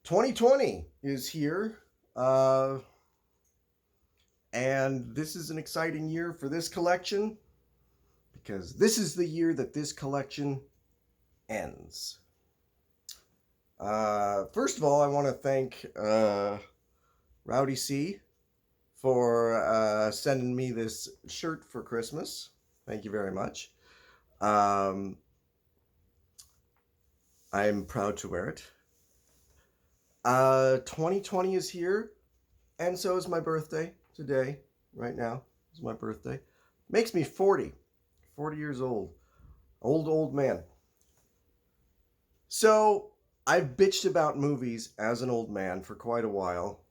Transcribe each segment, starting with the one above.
2020 is here, and this is an exciting year for this collection because this is the year that this collection ends. First of all, I want to thank Rowdy C for sending me this shirt for Christmas. Thank you very much. I'm proud to wear it. 2020 is here, and so is my birthday today. Right now is my birthday. Makes me 40 years old. Old man. So I've bitched about movies as an old man for quite a while.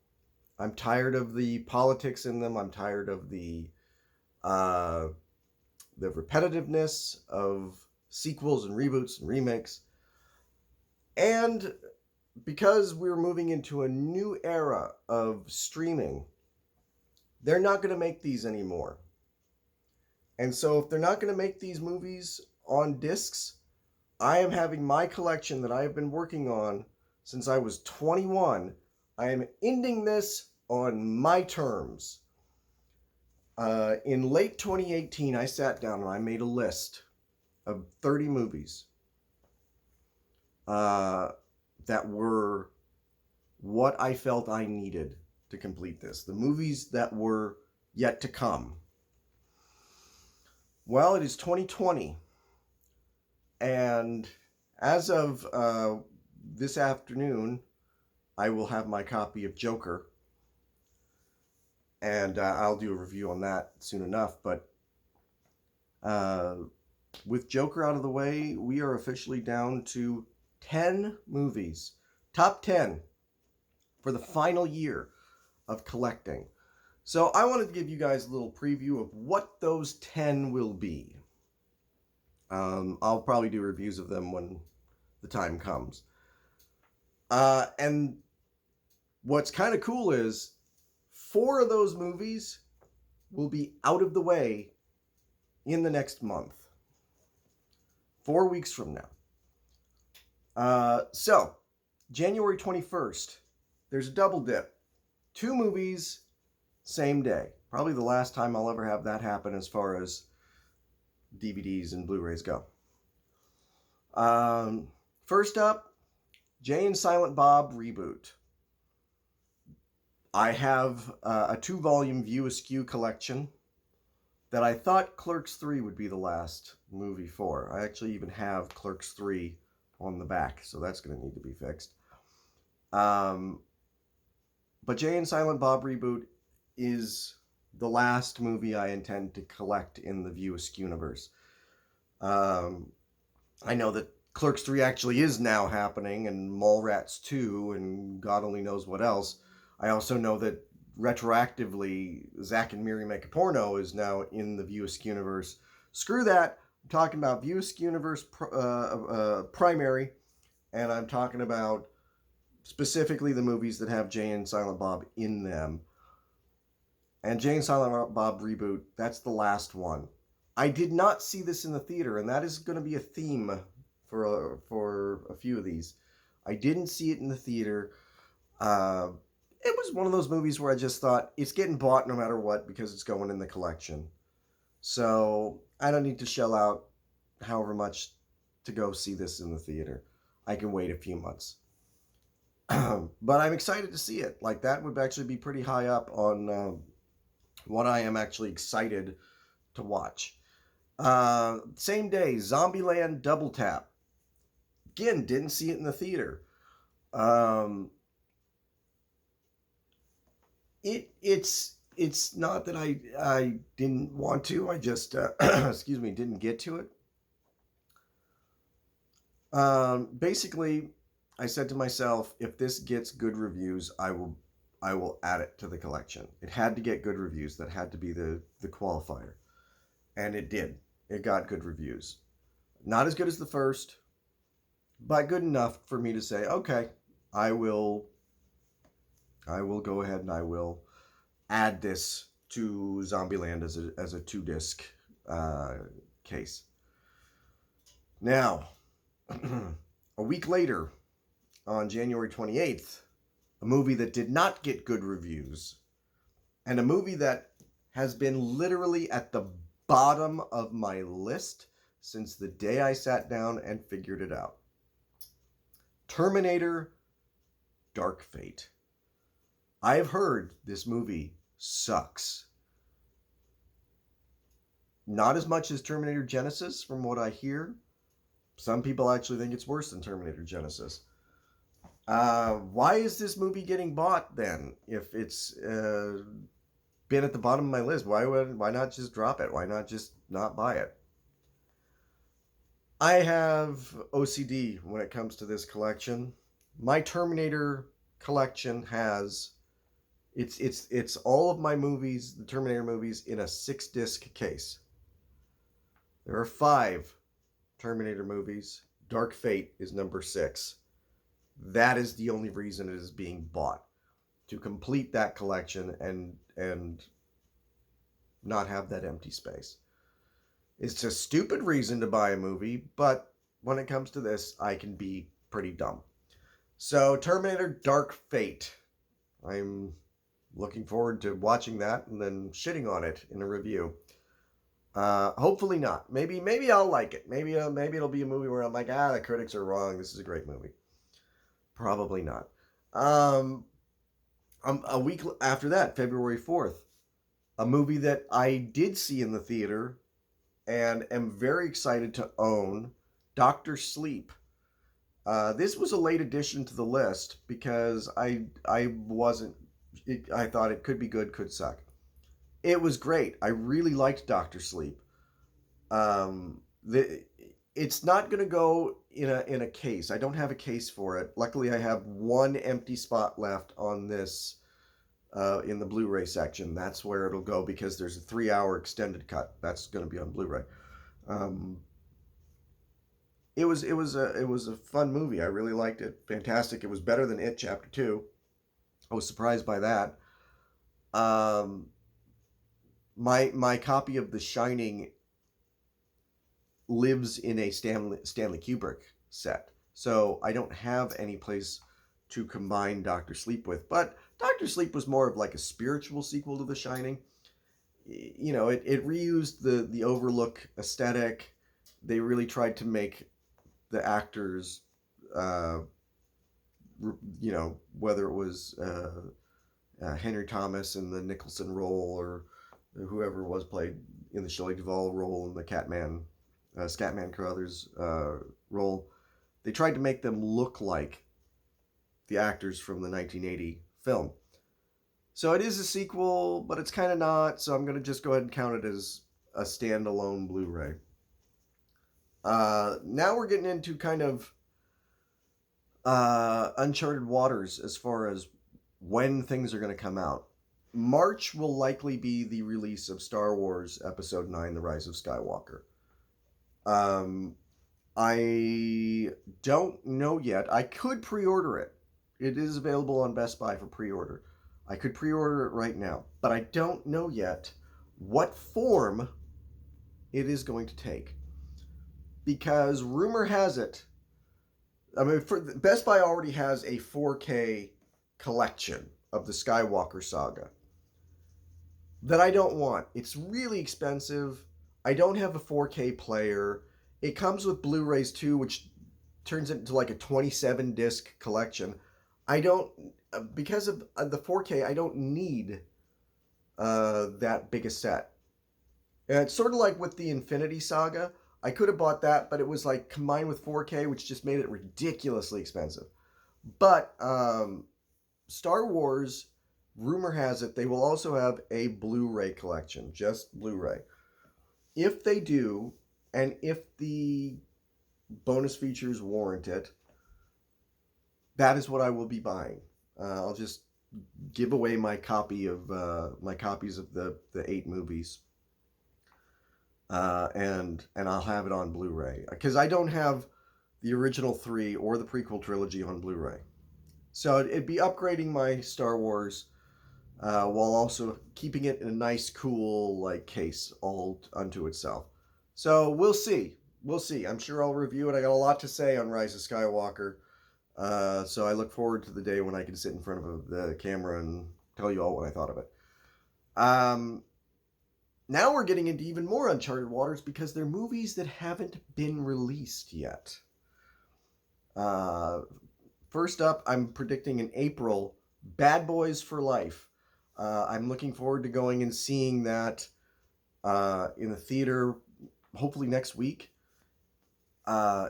I'm tired of the politics in them. I'm tired of the repetitiveness of sequels and reboots and remakes. And because we're moving into a new era of streaming, they're not going to make these anymore. And so if they're not going to make these movies on discs, I am having my collection that I have been working on since I was 21. I am ending this on my terms. In late 2018, I sat down and I made a list of 30 movies that were what I felt I needed to complete this. The movies that were yet to come. Well, it is 2020. And as of this afternoon, I will have my copy of Joker. And I'll do a review on that soon enough. But with Joker out of the way, we are officially down to 10 movies. Top 10 for the final year of collecting. So I wanted to give you guys a little preview of what those 10 will be. I'll probably do reviews of them when the time comes. And what's kind of cool is 4 of those movies will be out of the way in the next month. 4 weeks from now. So, January 21st, there's a double dip. 2 movies, same day. Probably the last time I'll ever have that happen as far as DVDs and Blu-rays go. First up, Jay and Silent Bob reboot. I have a 2-volume View Askew collection that I thought Clerks 3 would be the last movie for. I actually even have Clerks 3 on the back, so that's going to need to be fixed. But Jay and Silent Bob reboot is the last movie I intend to collect in the View Askew universe. I know that Clerks 3 actually is now happening, and Mallrats 2, and God only knows what else. I also know that retroactively, Zack and Miri Make a Porno is now in the View Askew universe. Screw that. I'm talking about View Askew universe primary, and I'm talking about specifically the movies that have Jay and Silent Bob in them. And Jay and Silent Bob reboot, that's the last one. I did not see this in the theater, and that is going to be a theme for a few of these. I didn't see it in the theater. It was one of those movies where I just thought, it's getting bought no matter what because it's going in the collection. So I don't need to shell out however much to go see this in the theater. I can wait a few months. But I'm excited to see it. Like, that would actually be pretty high up on what I am actually excited to watch. Same day, Zombieland Double Tap. Again, didn't see it in the theater. It's not that I didn't want to. I just excuse me, didn't get to it. Basically, I said to myself, if this gets good reviews, I will add it to the collection. It had to get good reviews. That had to be the qualifier. And it did. It got good reviews. Not as good as the first, but good enough for me to say, okay, I will go ahead and I will add this to Zombieland as a 2-disc case. Now, a week later, on January 28th, a movie that did not get good reviews, and a movie that has been literally at the bottom of my list since the day I sat down and figured it out. Terminator Dark Fate. I've heard this movie sucks. Not as much as Terminator Genisys, from what I hear. Some people actually think it's worse than Terminator Genisys. Why is this movie getting bought then? If it's been at the bottom of my list, why not just drop it? Why not just not buy it? I have OCD when it comes to this collection. My Terminator collection has it's all of my movies, the Terminator movies, in a 6-disc case. There are 5 Terminator movies. Dark Fate is number 6. That is the only reason it is being bought, to complete that collection and not have that empty space. It's a stupid reason to buy a movie, but when it comes to this, I can be pretty dumb. So Terminator Dark Fate. I'm looking forward to watching that and then shitting on it in a review. Hopefully not. Maybe I'll like it. Maybe it'll be a movie where I'm like, the critics are wrong. This is a great movie. Probably not. A week after that, February 4th, a movie that I did see in the theater and am very excited to own, Dr. Sleep. This was a late addition to the list because I thought it could be good, could suck. It was great. I really liked Dr. Sleep. It's not going to go in a case. I don't have a case for it. Luckily, I have one empty spot left on this in the Blu-ray section. That's where it'll go because there's a 3-hour extended cut. That's going to be on Blu-ray. It was a fun movie. I really liked it. Fantastic. It was better than It Chapter 2. I was surprised by that. My copy of The Shining lives in a Stanley Kubrick set, so I don't have any place to combine Dr. Sleep with. But Dr. Sleep was more of like a spiritual sequel to The Shining. You know, it reused the Overlook aesthetic. They really tried to make the actors, you know, whether it was Henry Thomas in the Nicholson role or whoever was played in the Shelley Duvall role in the Scatman Crothers role, they tried to make them look like the actors from the 1980 film. So it is a sequel, but it's kind of not, so I'm going to just go ahead and count it as a standalone Blu-ray. Now we're getting into kind of uncharted waters as far as when things are going to come out. March will likely be the release of Star Wars Episode 9, The Rise of Skywalker. I don't know yet. I could pre-order it. It is available on Best Buy for pre-order. I could pre-order it right now, but I don't know yet what form it is going to take. Because rumor has it, I mean, Best Buy already has a 4K collection of the Skywalker saga that I don't want. It's really expensive. I don't have a 4K player. It comes with Blu-rays too, which turns it into like a 27-disc collection. I don't, because of the 4K, I don't need that big a set. And it's sort of like with the Infinity Saga. I could have bought that, but it was like combined with 4K, which just made it ridiculously expensive. But Star Wars, rumor has it, they will also have a Blu-ray collection, just Blu-ray. If they do, and if the bonus features warrant it, that is what I will be buying. I'll just give away my copy of my copies of the 8 movies. And I'll have it on Blu-ray because I don't have the original 3 or the prequel trilogy on Blu-ray. So it'd be upgrading my Star Wars while also keeping it in a nice, cool like case all unto itself. So we'll see. I'm sure I'll review it. I got a lot to say on Rise of Skywalker. So I look forward to the day when I can sit in front of the camera and tell you all what I thought of it. Um, Now we're getting into even more uncharted waters because they're movies that haven't been released yet. Uh, First up, I'm predicting in April, Bad Boys for Life. I'm looking forward to going and seeing that in the theater, hopefully next week. Uh,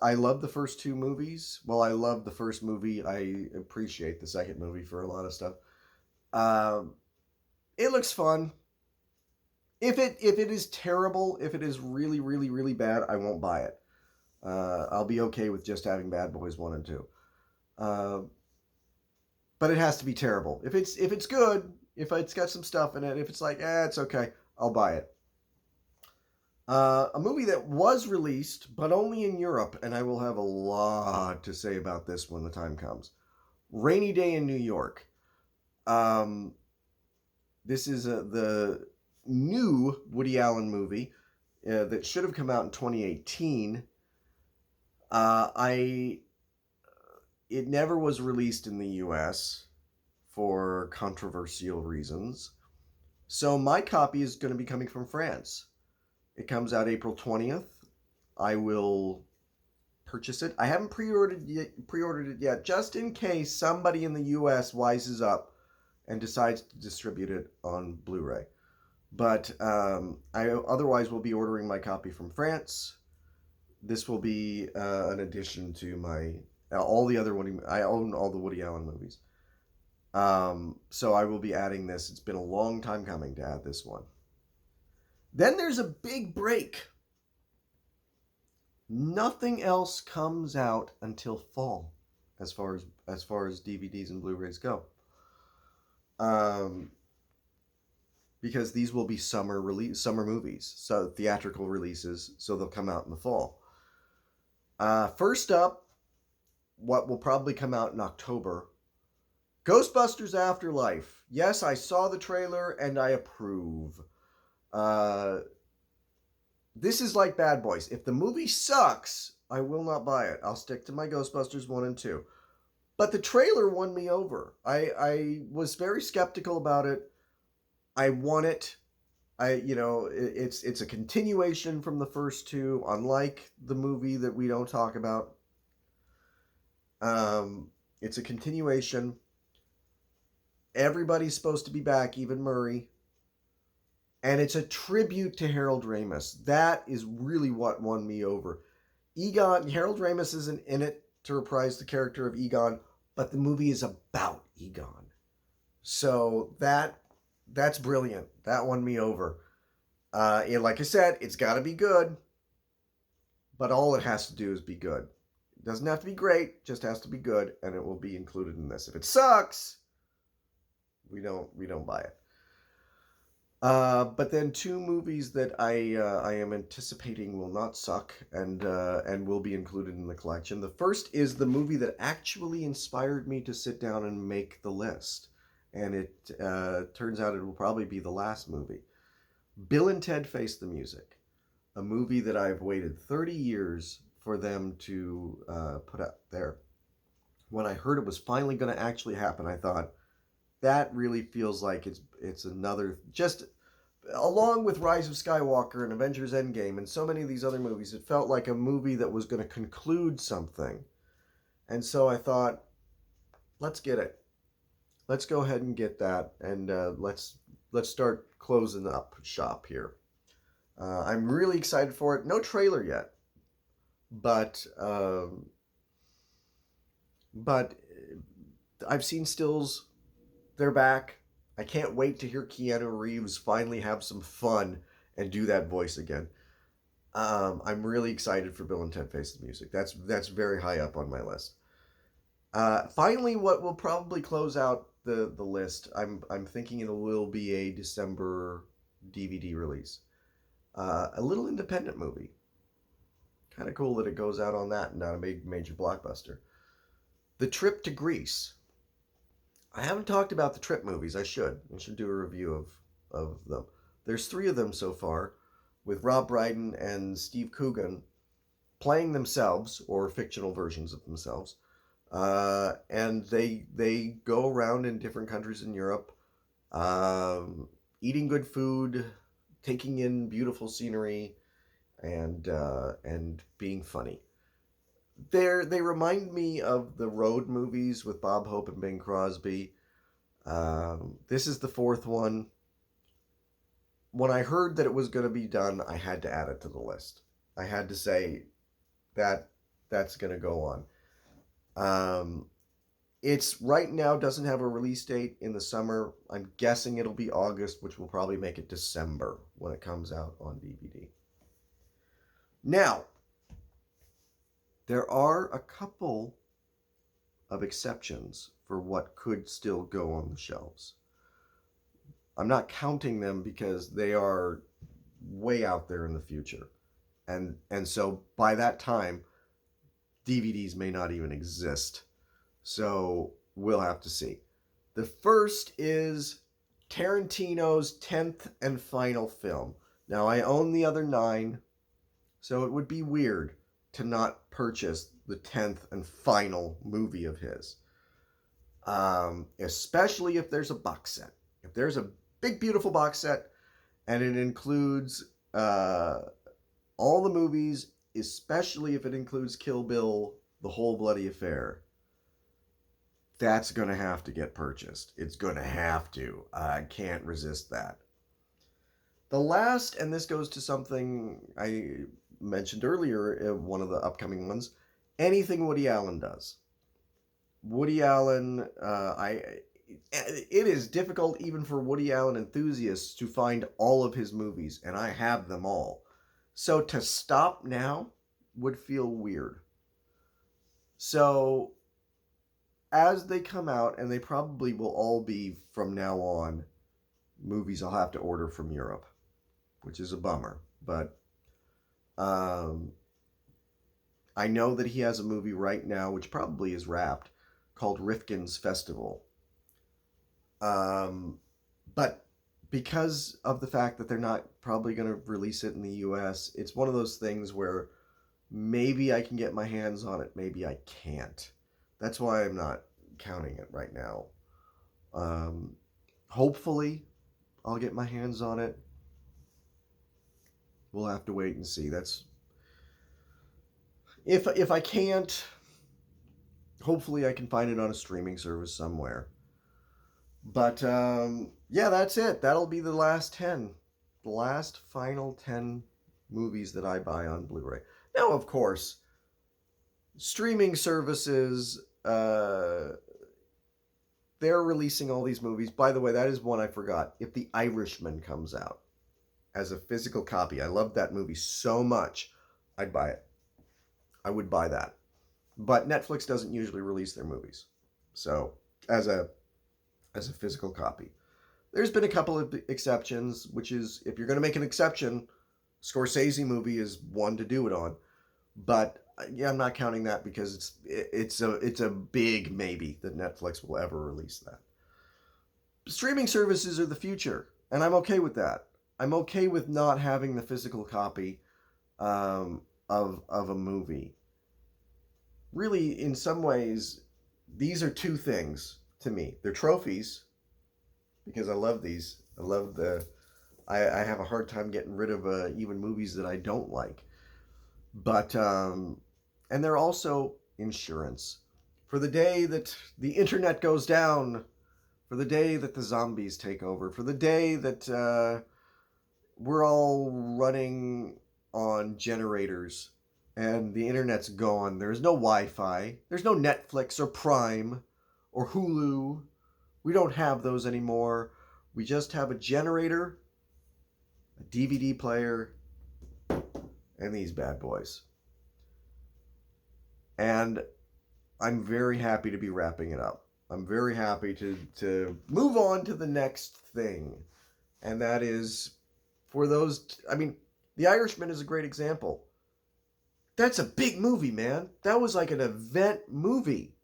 I love the first two movies. Well, I love the first movie. I appreciate the second movie for a lot of stuff. Um, it looks fun. If it is terrible, if it is really really really bad, I won't buy it. I'll be okay with just having Bad Boys 1 and 2. Uh, but it has to be terrible. If it's good, if it's got some stuff in it, if it's like, it's okay, I'll buy it. A movie that was released, but only in Europe, and I will have a lot to say about this when the time comes. Rainy Day in New York. Um, this is the new Woody Allen movie that should have come out in 2018. It never was released in the U.S. for controversial reasons. So my copy is going to be coming from France. It comes out April 20th. I will purchase it. I haven't pre-ordered it yet, just in case somebody in the U.S. wises up and decides to distribute it on Blu-ray. But I otherwise will be ordering my copy from France. This will be an addition to my all the other Woody. I own all the Woody Allen movies. So I will be adding this. It's been a long time coming to add this one. Then there's a big break. Nothing else comes out until fall, as far as DVDs and Blu-rays go. Because these will be summer movies, so theatrical releases, so they'll come out in the fall. First up, what will probably come out in October, Ghostbusters Afterlife. Yes, I saw the trailer and I approve. This is like Bad Boys. If the movie sucks, I will not buy it. I'll stick to my Ghostbusters 1 and 2. But the trailer won me over. I was very skeptical about it. I want it. It's a continuation from the first two, unlike the movie that we don't talk about. It's a continuation. Everybody's supposed to be back, even Murray. And it's a tribute to Harold Ramis. That is really what won me over. Harold Ramis isn't in it to reprise the character of Egon, but the movie is about Egon. So that's brilliant. That won me over. Like I said, it's got to be good, but all it has to do is be good. It doesn't have to be great, just has to be good, and it will be included in this. If it sucks, we don't buy it. But then two movies that I am anticipating will not suck and will be included in the collection. The first is the movie that actually inspired me to sit down and make the list, and it turns out it will probably be the last movie. Bill and Ted Face the Music, a movie that I've waited 30 years for them to put out there. When I heard it was finally going to actually happen, I thought, that really feels like it's another, just along with Rise of Skywalker and Avengers Endgame and so many of these other movies, it felt like a movie that was going to conclude something. And so I thought, let's get it. Let's go ahead and get that, and let's start closing up shop here. I'm really excited for it. No trailer yet, but I've seen stills. They're back. I can't wait to hear Keanu Reeves finally have some fun and do that voice again. I'm really excited for Bill and Ted Face the Music. That's very high up on my list. Finally, what will probably close out the list, I'm thinking it will be a December DVD release. A little independent movie. Kind of cool that it goes out on that and not a major blockbuster. The Trip to Greece. I haven't talked about the Trip movies. I should do a review of them. There's 3 of them so far, with Rob Brydon and Steve Coogan. playing themselves or fictional versions of themselves, and they go around in different countries in Europe, eating good food, taking in beautiful scenery, and being funny. They remind me of the road movies with Bob Hope and Bing Crosby. This is the fourth one. When I heard that it was going to be done, I had to add it to the list. I had to say that that's going to go on. It's right now doesn't have a release date in the summer. I'm guessing it'll be August, which will probably make it December when it comes out on DVD. Now, there are a couple of exceptions for what could still go on the shelves. I'm not counting them because they are way out there in the future. And so by that time, DVDs may not even exist. So we'll have to see. The first is Tarantino's 10th and final film. Now, I own the other 9, so it would be weird to not purchase the 10th and final movie of his. Especially if there's a box set. If there's a big, beautiful box set and it includes all the movies, especially if it includes Kill Bill, The Whole Bloody Affair, that's going to have to get purchased. It's going to have to. I can't resist that. The last, and this goes to something I mentioned earlier, one of the upcoming ones, anything Woody Allen does. Woody Allen, it is difficult even for Woody Allen enthusiasts to find all of his movies, and I have them all. So to stop now would feel weird. So as they come out, and they probably will all be from now on, movies I'll have to order from Europe, which is a bummer. But I know that he has a movie right now, which probably is wrapped, called Rifkin's Festival. But because of the fact that they're not probably going to release it in the US, it's one of those things where maybe I can get my hands on it, maybe I can't. That's why I'm not counting it right now. Hopefully, I'll get my hands on it. We'll have to wait and see. That's if I can't, hopefully I can find it on a streaming service somewhere. But yeah, that's it. That'll be the last 10. The last final 10 movies that I buy on Blu-ray. Now, of course, streaming services, they're releasing all these movies. By the way, that is one I forgot. If The Irishman comes out as a physical copy, I love that movie so much, I'd buy it. I would buy that. But Netflix doesn't usually release their movies. So, as a physical copy. There's been a couple of exceptions, which is, if you're going to make an exception, Scorsese movie is one to do it on. But yeah, I'm not counting that because it's a big maybe that Netflix will ever release that. Streaming services are the future, and I'm okay with that. I'm okay with not having the physical copy of a movie. Really, in some ways, these are two things to me. They're trophies, because I love these. I have a hard time getting rid of even movies that I don't like. But, and they're also insurance. For the day that the internet goes down, for the day that the zombies take over, for the day that we're all running on generators and the internet's gone. There's no Wi-Fi. There's no Netflix or Prime or Hulu. We don't have those anymore. We just have a generator, a DVD player, and these bad boys. And I'm very happy to be wrapping it up. I'm very happy to move on to the next thing. And that is, for those, I mean, The Irishman is a great example. That's a big movie, man. That was like an event movie.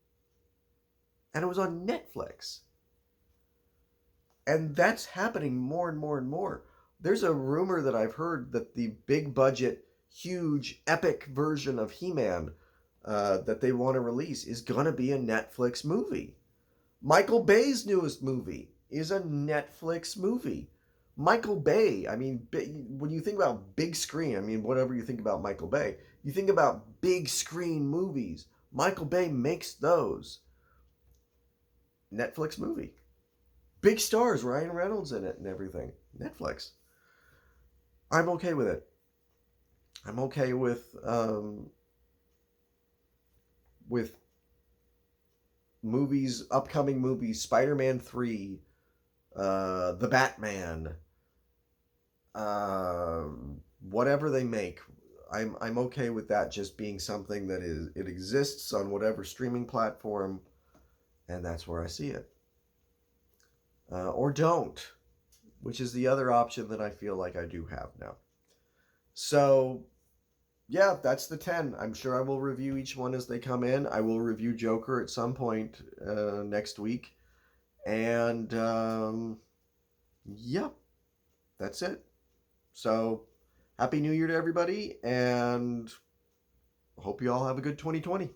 And it was on Netflix. And that's happening more and more and more. There's a rumor that I've heard that the big budget, huge epic version of He-Man that they want to release is going to be a Netflix movie. Michael Bay's newest movie is a Netflix movie. Michael Bay, I mean, when you think about big screen, I mean, whatever you think about Michael Bay, you think about big screen movies. Michael Bay makes those. Netflix movie. Big stars, Ryan Reynolds in it and everything. Netflix. I'm okay with it. I'm okay with movies, upcoming movies, Spider-Man 3, The Batman, whatever they make. I'm okay with that just being something that it exists on whatever streaming platform, and that's where I see it. Or don't, which is the other option that I feel like I do have now. So, yeah, that's the 10. I'm sure I will review each one as they come in. I will review Joker at some point next week. And, yeah, that's it. So, Happy New Year to everybody, and hope you all have a good 2020.